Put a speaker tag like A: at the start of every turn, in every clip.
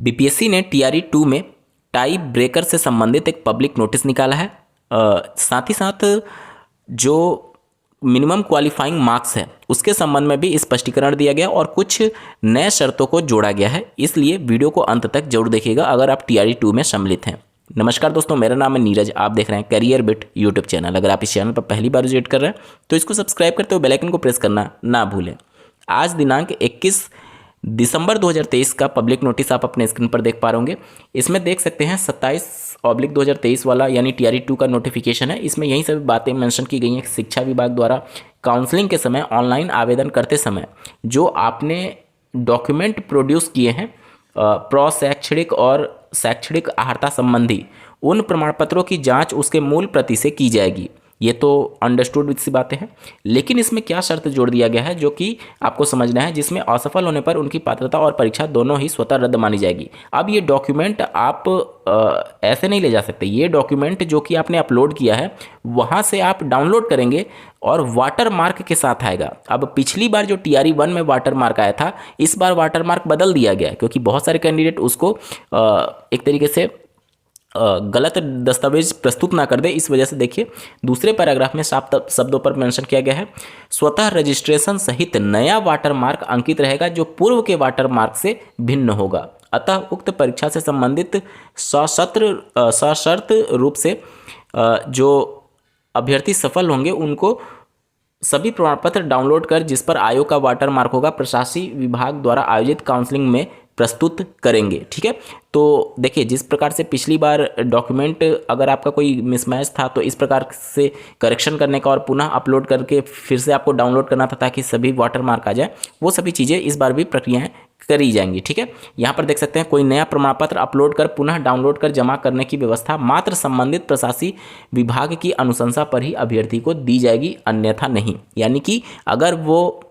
A: BPSC ने TRE 2 में tie breaker से संबंधित एक पब्लिक नोटिस निकाला है। साथ ही साथ जो मिनिमम क्वालिफाइंग मार्क्स है उसके संबंध में भी स्पष्टीकरण दिया गया और कुछ नए शर्तों को जोड़ा गया है। इसलिए वीडियो को अंत तक जरूर देखिएगा अगर आप टीआरई 2 में सम्मिलित हैं। नमस्कार दोस्तों, मेरा नाम है नीरज। आप देख रहे हैं करियर बिट यूट्यूब चैनल। अगर आप इस चैनल पर पहली बार विजिट कर रहे हैं तो इसको सब्सक्राइब करते हुए बेल आइकन को प्रेस करना ना भूलें। आज दिनांक 21 दिसंबर 2023 का पब्लिक नोटिस आप अपने स्क्रीन पर देख पा रहे होंगे। इसमें देख सकते हैं 27/2023 वाला यानी टीआरई 2 का नोटिफिकेशन है। इसमें यही सभी बातें मेंशन की गई हैं। शिक्षा विभाग द्वारा काउंसलिंग के समय ऑनलाइन आवेदन करते समय जो आपने डॉक्यूमेंट प्रोड्यूस किए हैं प्रशैक्षणिक और शैक्षणिक अर्हता संबंधी उन प्रमाण पत्रों की जांच उसके मूल प्रति से की जाएगी। ये तो अंडरस्टूड सी बातें हैं, लेकिन इसमें क्या शर्त जोड़ दिया गया है जो कि आपको समझना है, जिसमें असफल होने पर उनकी पात्रता और परीक्षा दोनों ही स्वतः रद्द मानी जाएगी। अब ये डॉक्यूमेंट आप ऐसे नहीं ले जा सकते। ये डॉक्यूमेंट जो कि आपने अपलोड किया है वहाँ से आप डाउनलोड करेंगे और वाटर मार्क के साथ आएगा। अब पिछली बार जो टीआरई 1 में वाटर मार्क आया था, इस बार वाटर मार्क बदल दिया गया क्योंकि बहुत सारे कैंडिडेट उसको एक तरीके से गलत दस्तावेज प्रस्तुत ना कर दे। इस वजह से देखिए दूसरे पैराग्राफ में साफ शब्दों पर मेंशन किया गया है, स्वतः रजिस्ट्रेशन सहित नया वाटर मार्क अंकित रहेगा जो पूर्व के वाटर मार्क से भिन्न होगा। अतः उक्त परीक्षा से संबंधित सशर्त रूप से जो अभ्यर्थी सफल होंगे उनको सभी प्रमाण पत्र डाउनलोड कर जिस पर आयोग का वाटर मार्क होगा प्रशासनिक विभाग द्वारा आयोजित काउंसलिंग में प्रस्तुत करेंगे। ठीक है, तो देखिए जिस प्रकार से पिछली बार डॉक्यूमेंट अगर आपका कोई मिसमैच था तो इस प्रकार से करेक्शन करने का और पुनः अपलोड करके फिर से आपको डाउनलोड करना था ताकि सभी वाटर मार्क आ जाए, वो सभी चीज़ें इस बार भी प्रक्रियाएं करी जाएंगी। ठीक है, यहाँ पर देख सकते हैं कोई नया प्रमाण पत्र अपलोड कर पुनः डाउनलोड कर जमा करने की व्यवस्था मात्र संबंधित प्रशासनिक विभाग की अनुशंसा पर ही अभ्यर्थी को दी जाएगी, अन्यथा नहीं। यानी कि अगर वो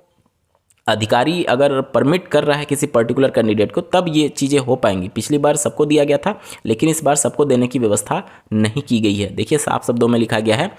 A: अधिकारी अगर परमिट कर रहा है किसी पर्टिकुलर कैंडिडेट को तब ये चीज़ें हो पाएंगी। पिछली बार सबको दिया गया था लेकिन इस बार सबको देने की व्यवस्था नहीं की गई है। देखिए साफ शब्दों में लिखा गया है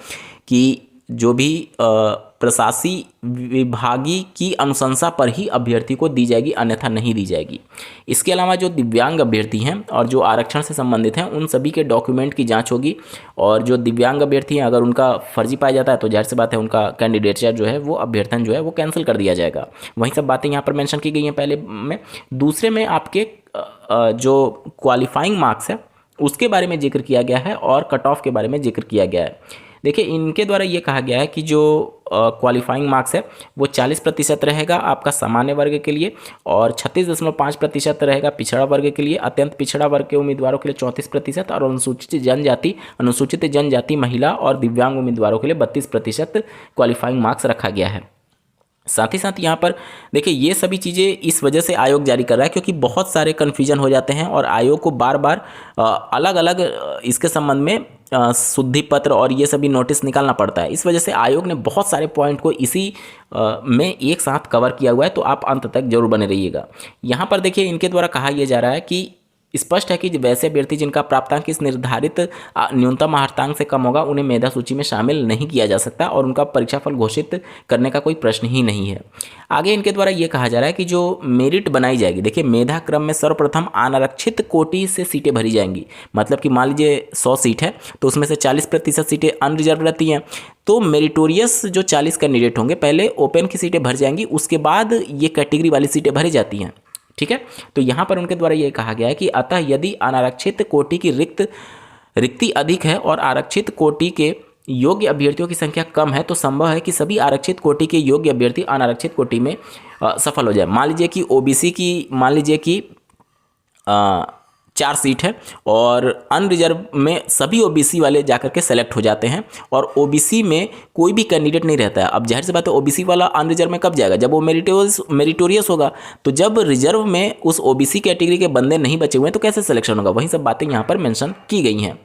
A: कि जो भी प्रशासनिक विभागी की अनुशंसा पर ही अभ्यर्थी को दी जाएगी, अन्यथा नहीं दी जाएगी। इसके अलावा जो दिव्यांग अभ्यर्थी हैं और जो आरक्षण से संबंधित हैं उन सभी के डॉक्यूमेंट की जांच होगी और जो दिव्यांग अभ्यर्थी हैं अगर उनका फर्जी पाया जाता है तो जाहिर सी बात है उनका कैंडिडेटचर जो है वो अभ्यर्थन जो है वो कैंसिल कर दिया जाएगा। वही सब बातें यहाँ पर मेंशन की गई हैं पहले में। दूसरे में आपके जो क्वालिफाइंग मार्क्स है उसके बारे में जिक्र किया गया है और कट ऑफ के बारे में जिक्र किया गया है। देखिए इनके द्वारा ये कहा गया है कि जो क्वालिफाइंग मार्क्स है वो 40% रहेगा आपका सामान्य वर्ग के लिए और 36.5% रहेगा पिछड़ा वर्ग के लिए। अत्यंत पिछड़ा वर्ग के उम्मीदवारों के लिए 34% और अनुसूचित जनजाति महिला और दिव्यांग उम्मीदवारों के लिए 32% क्वालिफाइंग मार्क्स रखा गया है। साथ ही साथ यहाँ पर देखिए ये सभी चीज़ें इस वजह से आयोग जारी कर रहा है क्योंकि बहुत सारे कन्फ्यूजन हो जाते हैं और आयोग को बार बार अलग अलग इसके संबंध में शुद्धि पत्र और ये सभी नोटिस निकालना पड़ता है। इस वजह से आयोग ने बहुत सारे पॉइंट को इसी में एक साथ कवर किया हुआ है, तो आप अंत तक जरूर बने रहिएगा। यहाँ पर देखिए इनके द्वारा कहा यह जा रहा है कि स्पष्ट है कि वैसे अभ्यर्थी जिनका प्राप्तांक इस निर्धारित न्यूनतम अर्हतांक से कम होगा उन्हें मेधा सूची में शामिल नहीं किया जा सकता और उनका परीक्षाफल घोषित करने का कोई प्रश्न ही नहीं है। आगे इनके द्वारा ये कहा जा रहा है कि जो मेरिट बनाई जाएगी, देखिए मेधा क्रम में सर्वप्रथम अनारक्षित कोटि से सीटें भरी जाएंगी। मतलब कि मान लीजिए 100 सीट है तो उसमें से 40% सीटें अनरिजर्व रहती हैं, तो मेरिटोरियस जो 40 कैंडिडेट होंगे पहले ओपन की सीटें भर जाएंगी, उसके बाद ये कैटेगरी वाली सीटें भरी जाती हैं। ठीक है, तो यहाँ पर उनके द्वारा ये कहा गया है कि अतः यदि अनारक्षित कोटि की रिक्ति अधिक है और आरक्षित कोटि के योग्य अभ्यर्थियों की संख्या कम है तो संभव है कि सभी आरक्षित कोटि के योग्य अभ्यर्थी अनारक्षित कोटि में सफल हो जाए। मान लीजिए कि ओबीसी की 4 सीट है और अनरिजर्व में सभी ओबीसी वाले जाकर के सेलेक्ट हो जाते हैं और ओबीसी में कोई भी कैंडिडेट नहीं रहता है। अब जाहिर सी बात है ओबीसी वाला अनरिजर्व में कब जाएगा, जब वो मेरिटोरियस होगा। तो जब रिजर्व में उस ओबीसी कैटेगरी के बंदे नहीं बचे हुए हैं तो कैसे सिलेक्शन होगा, वही सब बातें यहाँ पर मेंशन की गई हैं।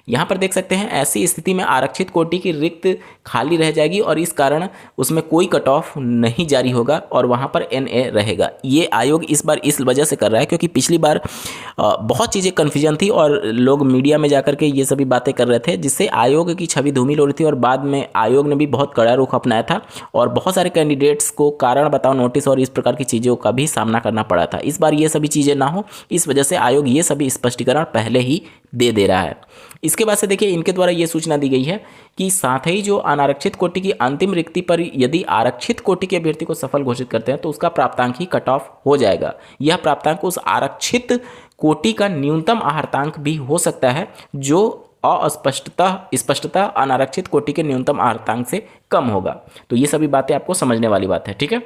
A: यहाँ पर देख सकते हैं ऐसी स्थिति में आरक्षित कोटि की रिक्त खाली रह जाएगी और इस कारण उसमें कोई कट ऑफ नहीं जारी होगा और वहाँ पर NA रहेगा। ये आयोग इस बार इस वजह से कर रहा है क्योंकि पिछली बार बहुत चीज़ें कन्फ्यूजन थी और लोग मीडिया में जाकर के ये सभी बातें कर रहे थे, जिससे आयोग की छवि धूमिल हो रही थी और बाद में आयोग ने भी बहुत कड़ा रुख अपनाया था और बहुत सारे कैंडिडेट्स को कारण बताओ नोटिस और इस प्रकार की चीज़ों का भी सामना करना पड़ा था। इस बार ये सभी चीज़ें ना हो, इस वजह से आयोग ये सभी स्पष्टीकरण पहले ही दे रहा है। इसके बाद से देखिए इनके द्वारा ये सूचना दी गई है कि साथ ही जो अनारक्षित कोटि की अंतिम रिक्ति पर यदि आरक्षित कोटि के अभ्यर्थी को सफल घोषित करते हैं तो उसका प्राप्तांक ही कट ऑफ हो जाएगा। यह प्राप्तांक उस आरक्षित कोटि का न्यूनतम आहार्तांक भी हो सकता है जो स्पष्टता अनारक्षित कोटि के न्यूनतम आहार्तांक से कम होगा। तो ये सभी बातें आपको समझने वाली बात है, ठीक है,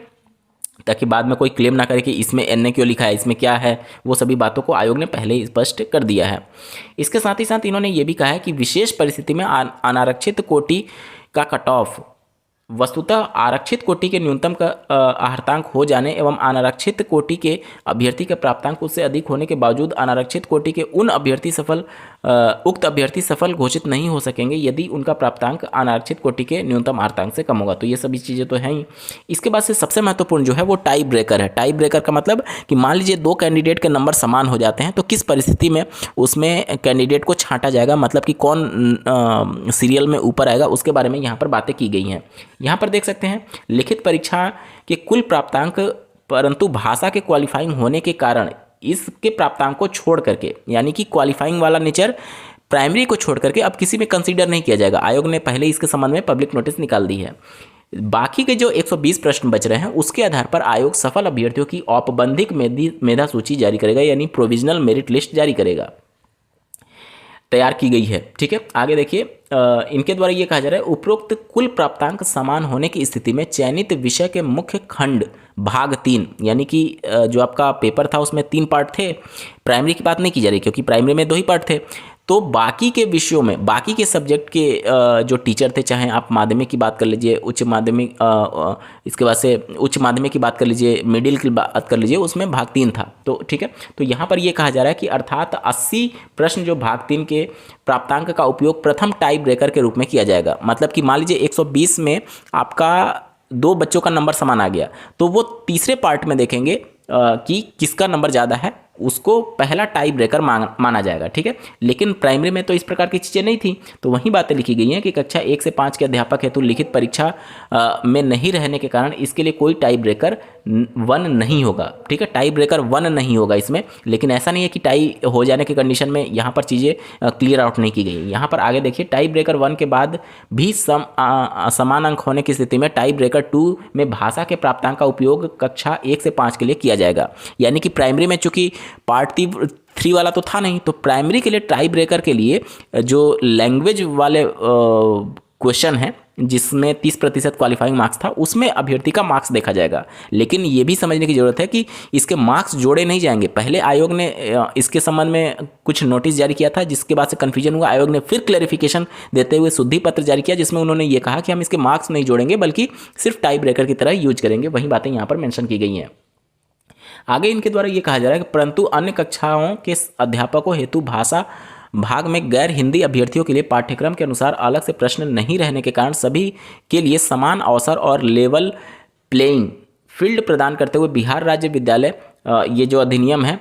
A: ताकि बाद में कोई क्लेम ना करे कि इसमें NA क्यों लिखा है, इसमें क्या है, वो सभी बातों को आयोग ने पहले ही स्पष्ट कर दिया है। इसके साथ ही साथ इन्होंने ये भी कहा है कि विशेष परिस्थिति में अनारक्षित कोटि का कट ऑफ वस्तुतः आरक्षित कोटि के न्यूनतम का आहार्तांक हो जाने एवं अनारक्षित कोटि के अभ्यर्थी के प्राप्तांक उससे अधिक होने के बावजूद अनारक्षित कोटि के उक्त अभ्यर्थी सफल घोषित नहीं हो सकेंगे यदि उनका प्राप्तांक अनारक्षित कोटि के न्यूनतम आहार्तांक से कम होगा। तो ये सभी चीज़ें तो हैं ही। इसके बाद से सबसे महत्वपूर्ण जो है वो टाई ब्रेकर है। टाई ब्रेकर का मतलब कि मान लीजिए दो कैंडिडेट के नंबर समान हो जाते हैं तो किस परिस्थिति में उसमें कैंडिडेट को छांटा जाएगा, मतलब कि कौन सीरियल में ऊपर आएगा, उसके बारे में यहाँ पर बातें की गई हैं। यहाँ पर देख सकते हैं लिखित परीक्षा के कुल प्राप्तांक परंतु भाषा के क्वालिफाइंग होने के कारण इसके प्राप्तांक को छोड़ करके, यानी कि क्वालिफाइंग वाला नेचर प्राइमरी को छोड़ करके अब किसी में कंसीडर नहीं किया जाएगा। आयोग ने पहले इसके संबंध में पब्लिक नोटिस निकाल दी है। बाकी के जो 120 प्रश्न बच रहे हैं उसके आधार पर आयोग सफल अभ्यर्थियों की औपबंधिक मेधा सूची जारी करेगा, यानी प्रोविजनल मेरिट लिस्ट जारी करेगा, तैयार की गई है, ठीक है। आगे देखिए इनके द्वारा ये कहा जा रहा है उपरोक्त कुल प्राप्तांक समान होने की स्थिति में चयनित विषय के मुख्य खंड भाग 3, यानी कि जो आपका पेपर था उसमें 3 पार्ट थे, प्राइमरी की बात नहीं की जा रही क्योंकि प्राइमरी में 2 ही पार्ट थे, तो बाकी के विषयों में बाकी के सब्जेक्ट के जो टीचर थे, चाहे आप माध्यमिक की बात कर लीजिए, उच्च माध्यमिक, इसके बाद से उच्च माध्यमिक की बात कर लीजिए, मिडिल की बात कर लीजिए, उसमें भाग 3 था। तो ठीक है, तो यहाँ पर ये कहा जा रहा है कि अर्थात 80 प्रश्न जो भाग 3 के प्राप्तांक का उपयोग प्रथम टाई ब्रेकर के रूप में किया जाएगा। मतलब कि मान लीजिए 120 में आपका 2 बच्चों का नंबर समान आ गया तो वो तीसरे पार्ट में देखेंगे कि किसका नंबर ज़्यादा है, उसको पहला टाई ब्रेकर माना जाएगा, ठीक है। लेकिन प्राइमरी में तो इस प्रकार की चीज़ें नहीं थी, तो वहीं बातें लिखी गई हैं कि कक्षा 1 से 5 के अध्यापक हेतु लिखित परीक्षा में नहीं रहने के कारण इसके लिए कोई टाई ब्रेकर 1 नहीं होगा, ठीक है। टाई ब्रेकर 1 नहीं होगा इसमें, लेकिन ऐसा नहीं है कि टाई हो जाने के कंडीशन में यहाँ पर चीज़ें क्लियर आउट नहीं की गई। यहाँ पर आगे देखिए टाई ब्रेकर 1 के बाद भी समान अंक होने की स्थिति में टाई ब्रेकर 2 में भाषा के प्राप्तांक का उपयोग कक्षा 1 से 5 के लिए किया जाएगा। यानी कि प्राइमरी में चूंकि पार्ट 3 वाला तो था नहीं, तो प्राइमरी के लिए टाई ब्रेकर के लिए जो लैंग्वेज वाले क्वेश्चन है जिसमें 30% क्वालिफाइंग मार्क्स था, उसमें अभ्यर्थी का मार्क्स देखा जाएगा। लेकिन ये भी समझने की जरूरत है कि इसके मार्क्स जोड़े नहीं जाएंगे। पहले आयोग ने इसके संबंध में कुछ नोटिस जारी किया था, जिसके बाद से कन्फ्यूजन हुआ। आयोग ने फिर क्लैरिफिकेशन देते हुए शुद्धि पत्र जारी किया, जिसमें उन्होंने ये कहा कि हम इसके मार्क्स नहीं जोड़ेंगे बल्कि सिर्फ टाई ब्रेकर की तरह यूज करेंगे। वही बातें यहाँ पर मेंशन की गई हैं। आगे इनके द्वारा ये कहा जा रहा है कि परंतु अन्य कक्षाओं के अध्यापकों हेतु भाषा भाग में गैर हिंदी अभ्यर्थियों के लिए पाठ्यक्रम के अनुसार अलग से प्रश्न नहीं रहने के कारण सभी के लिए समान अवसर और लेवल प्लेइंग फील्ड प्रदान करते हुए बिहार राज्य विद्यालय ये जो अधिनियम है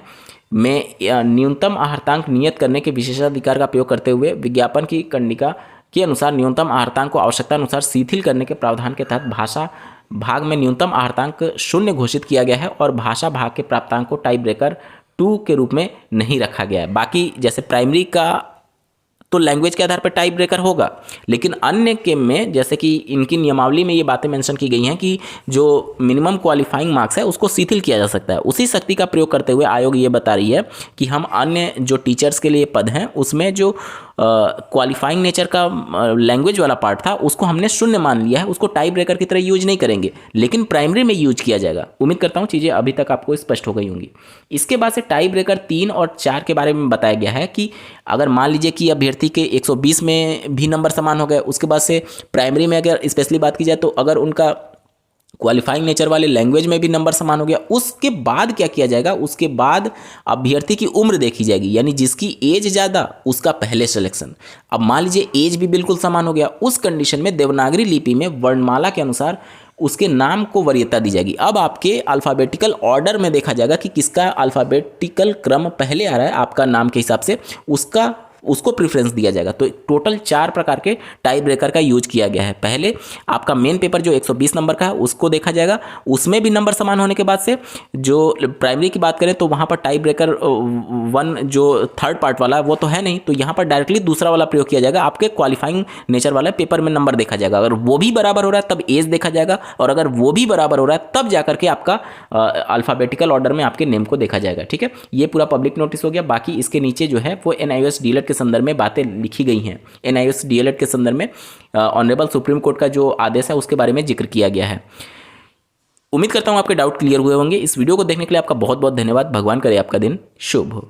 A: में न्यूनतम आहार्तांक नियत करने के विशेषाधिकार का प्रयोग करते हुए विज्ञापन की कंडिका के अनुसार न्यूनतम आहार्तांक को आवश्यकता अनुसार शिथिल करने के प्रावधान के तहत भाषा भाग में न्यूनतम आहार्तांक 0 घोषित किया गया है और भाषा भाग के प्राप्तांक को टाई ब्रेकर 2 के रूप में नहीं रखा गया है। बाकी जैसे प्राइमरी का तो लैंग्वेज के आधार पर टाई ब्रेकर होगा, लेकिन अन्य के में जैसे कि इनकी नियमावली में ये बातें मेंशन की गई हैं कि जो मिनिमम क्वालिफाइंग मार्क्स है उसको शिथिल किया जा सकता है। उसी शक्ति का प्रयोग करते हुए आयोग ये बता रही है कि हम अन्य जो टीचर्स के लिए पद हैं उसमें जो क्वालिफाइंग नेचर का लैंग्वेज वाला पार्ट था उसको हमने 0 मान लिया है, उसको टाई ब्रेकर की तरह यूज नहीं करेंगे, लेकिन प्राइमरी में यूज किया जाएगा। उम्मीद करता हूँ चीज़ें अभी तक आपको स्पष्ट हो गई होंगी। इसके बाद से टाई ब्रेकर 3 और 4 के बारे में बताया गया है कि अगर मान लीजिए कि अभ्यर्थी के 120 में भी नंबर समान हो गए, उसके बाद से प्राइमरी में अगर स्पेशली बात की जाए तो अगर उनका क्वालिफाइंग नेचर वाले लैंग्वेज में भी नंबर समान हो गया। उसके बाद क्या किया जाएगा, उसके बाद अभ्यर्थी की उम्र देखी जाएगी, यानी जिसकी एज ज़्यादा उसका पहले सिलेक्शन। अब मान लीजिए एज भी बिल्कुल समान हो गया, उस कंडीशन में देवनागरी लिपि में वर्णमाला के अनुसार उसके नाम को वरीयता दी जाएगी। अब आपके अल्फ़ाबेटिकल ऑर्डर में देखा जाएगा कि किसका अल्फ़ाबेटिकल क्रम पहले आ रहा है आपका नाम के हिसाब से, उसको प्रेफरेंस दिया जाएगा। तो टोटल 4 प्रकार के टाई ब्रेकर का यूज किया गया है। पहले आपका मेन पेपर जो 120 नंबर का है उसको देखा जाएगा, उसमें भी नंबर समान होने के बाद से जो प्राइमरी की बात करें तो वहाँ पर टाई ब्रेकर 1 जो थर्ड पार्ट वाला है वो तो है नहीं, तो यहाँ पर डायरेक्टली दूसरा वाला प्रयोग किया जाएगा। आपके क्वालिफाइंग नेचर वाला पेपर में नंबर देखा जाएगा, अगर वो भी बराबर हो रहा है तब एज देखा जाएगा, और अगर वो भी बराबर हो रहा है तब जाकर के आपका अल्फ़ाबेटिकल ऑर्डर में आपके नेम को देखा जाएगा। ठीक है, ये पूरा पब्लिक नोटिस हो गया। बाकी इसके नीचे जो है वो NIOS DLED के संदर्भ में बातें लिखी गई हैं। NIOS DLED के संदर्भ में ऑनरेबल सुप्रीम कोर्ट का जो आदेश है उसके बारे में जिक्र किया गया है। उम्मीद करता हूं आपके डाउट क्लियर हुए होंगे। इस वीडियो को देखने के लिए आपका बहुत बहुत धन्यवाद। भगवान करे आपका दिन शुभ हो।